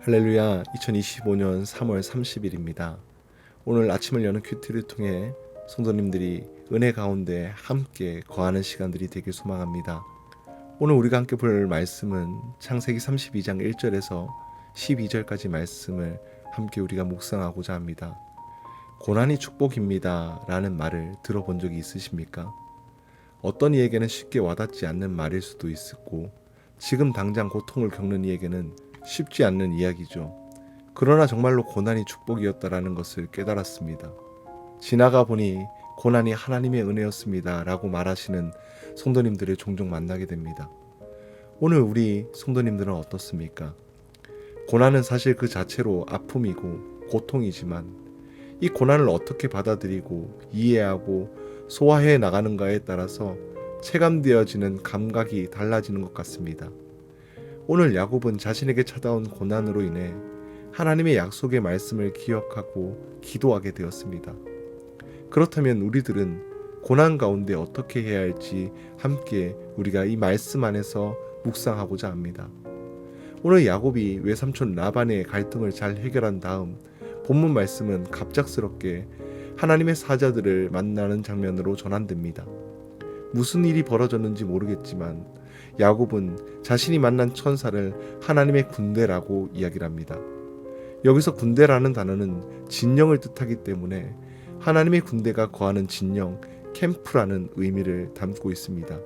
할렐루야. 2025년 3월 30일입니다. 오늘 아침을 여는 큐티를 통해 성도님들이 은혜 가운데 함께 거하는 시간들이 되길 소망합니다. 오늘 우리가 함께 볼 말씀은 창세기 32장 1절에서 12절까지 말씀을 함께 우리가 묵상하고자 합니다. 고난이 축복입니다 라는 말을 들어본 적이 있으십니까? 어떤 이에게는 쉽게 와닿지 않는 말일 수도 있고 지금 당장 고통을 겪는 이에게는 쉽지 않는 이야기죠. 그러나 정말로 고난이 축복이었다라는 것을 깨달았습니다. 지나가 보니 고난이 하나님의 은혜였습니다 라고 말하시는 성도님들을 종종 만나게 됩니다. 오늘 우리 성도님들은 어떻습니까? 고난은 사실 그 자체로 아픔이고 고통이지만 이 고난을 어떻게 받아들이고 이해하고 소화해 나가는가에 따라서 체감되어지는 감각이 달라지는 것 같습니다. 오늘 야곱은 자신에게 찾아온 고난으로 인해 하나님의 약속의 말씀을 기억하고 기도하게 되었습니다. 그렇다면 우리들은 고난 가운데 어떻게 해야 할지 함께 우리가 이 말씀 안에서 묵상하고자 합니다. 오늘 야곱이 외삼촌 라반의 갈등을 잘 해결한 다음 본문 말씀은 갑작스럽게 하나님의 사자들을 만나는 장면으로 전환됩니다. 무슨 일이 벌어졌는지 모르겠지만 야곱은 자신이 만난 천사를 하나님의 군대라고 이야기를 합니다. 여기서 군대라는 단어는 진영을 뜻하기 때문에 하나님의 군대가 거하는 진영, 캠프라는 의미를 담고 있습니다.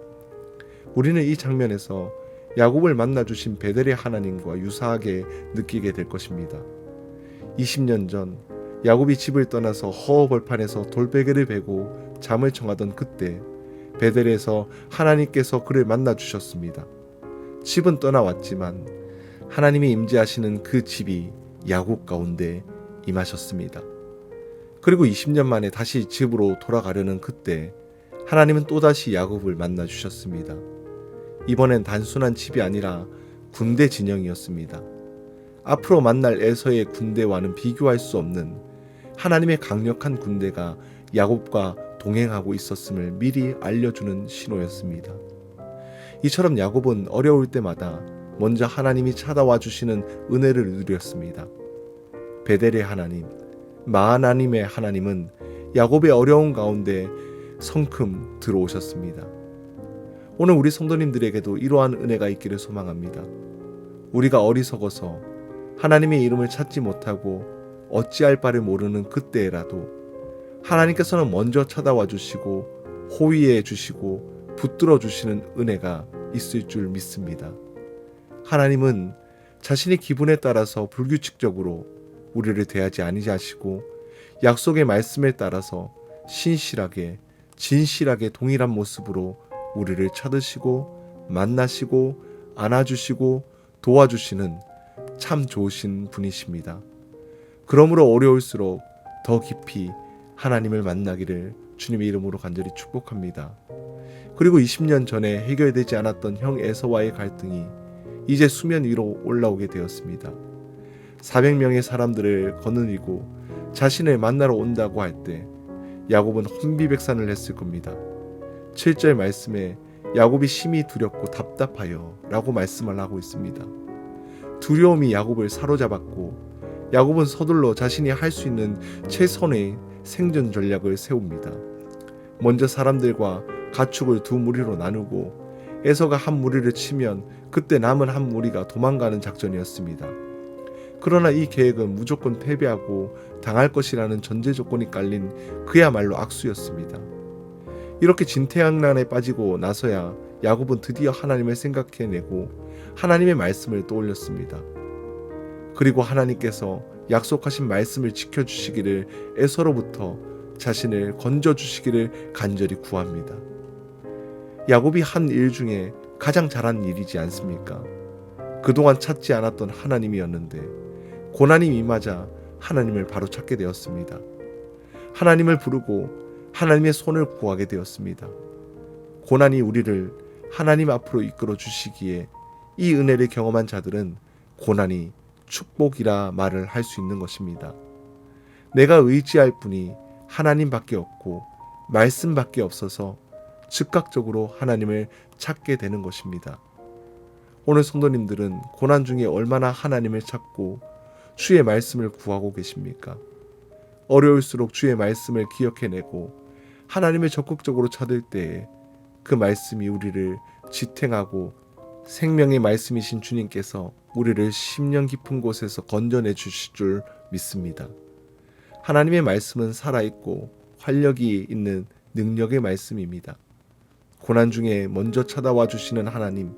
우리는 이 장면에서 야곱을 만나주신 베델의 하나님과 유사하게 느끼게 될 것입니다. 20년 전 야곱이 집을 떠나서 허허벌판에서 돌베개를 베고 잠을 청하던 그때 베델에서 하나님께서 그를 만나주셨습니다. 집은 떠나왔지만 하나님이 임재하시는 그 집이 야곱 가운데 임하셨습니다. 그리고 20년 만에 다시 집으로 돌아가려는 그때 하나님은 또다시 야곱을 만나주셨습니다. 이번엔 단순한 집이 아니라 군대 진영이었습니다. 앞으로 만날 에서의 군대와는 비교할 수 없는 하나님의 강력한 군대가 야곱과 동행하고 있었음을 미리 알려주는 신호였습니다. 이처럼 야곱은 어려울 때마다 먼저 하나님이 찾아와 주시는 은혜를 누렸습니다. 베델의 하나님, 마하나님의 하나님은 야곱의 어려운 가운데 성큼 들어오셨습니다. 오늘 우리 성도님들에게도 이러한 은혜가 있기를 소망합니다. 우리가 어리석어서 하나님의 이름을 찾지 못하고 어찌할 바를 모르는 그때라도 하나님께서는 먼저 찾아와 주시고 호위해 주시고 붙들어 주시는 은혜가 있을 줄 믿습니다. 하나님은 자신의 기분에 따라서 불규칙적으로 우리를 대하지 아니하시고 약속의 말씀에 따라서 신실하게 진실하게 동일한 모습으로 우리를 찾으시고 만나시고 안아주시고 도와주시는 참 좋으신 분이십니다. 그러므로 어려울수록 더 깊이 하나님을 만나기를 주님의 이름으로 간절히 축복합니다. 그리고 20년 전에 해결되지 않았던 형 에서와의 갈등이 이제 수면 위로 올라오게 되었습니다. 400명의 사람들을 거느리고 자신을 만나러 온다고 할 때 야곱은 혼비백산을 했을 겁니다. 7절 말씀에 야곱이 심히 두렵고 답답하여 라고 말씀을 하고 있습니다. 두려움이 야곱을 사로잡았고 야곱은 서둘러 자신이 할 수 있는 최선의 생존 전략을 세웁니다. 먼저 사람들과 가축을 두 무리로 나누고 에서가 한 무리를 치면 그때 남은 한 무리가 도망가는 작전이었습니다. 그러나 이 계획은 무조건 패배하고 당할 것이라는 전제 조건이 깔린 그야말로 악수였습니다. 이렇게 진퇴양난에 빠지고 나서야 야곱은 드디어 하나님을 생각해내고 하나님의 말씀을 떠올렸습니다. 그리고 하나님께서 약속하신 말씀을 지켜주시기를 에서로부터 자신을 건져주시기를 간절히 구합니다. 야곱이 한 일 중에 가장 잘한 일이지 않습니까? 그동안 찾지 않았던 하나님이었는데 고난이 임하자 하나님을 바로 찾게 되었습니다. 하나님을 부르고 하나님의 손을 구하게 되었습니다. 고난이 우리를 하나님 앞으로 이끌어 주시기에 이 은혜를 경험한 자들은 고난이 축복이라 말을 할 수 있는 것입니다. 내가 의지할 분이 하나님밖에 없고 말씀밖에 없어서 즉각적으로 하나님을 찾게 되는 것입니다. 오늘 성도님들은 고난 중에 얼마나 하나님을 찾고 주의 말씀을 구하고 계십니까? 어려울수록 주의 말씀을 기억해내고 하나님을 적극적으로 찾을 때에 그 말씀이 우리를 지탱하고 생명의 말씀이신 주님께서 우리를 심령 깊은 곳에서 건져내 주실 줄 믿습니다. 하나님의 말씀은 살아있고 활력이 있는 능력의 말씀입니다. 고난 중에 먼저 찾아와 주시는 하나님,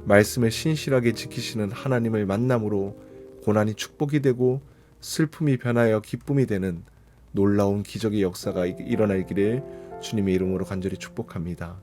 말씀을 신실하게 지키시는 하나님을 만남으로 고난이 축복이 되고 슬픔이 변하여 기쁨이 되는 놀라운 기적의 역사가 일어나기를 주님의 이름으로 간절히 축복합니다.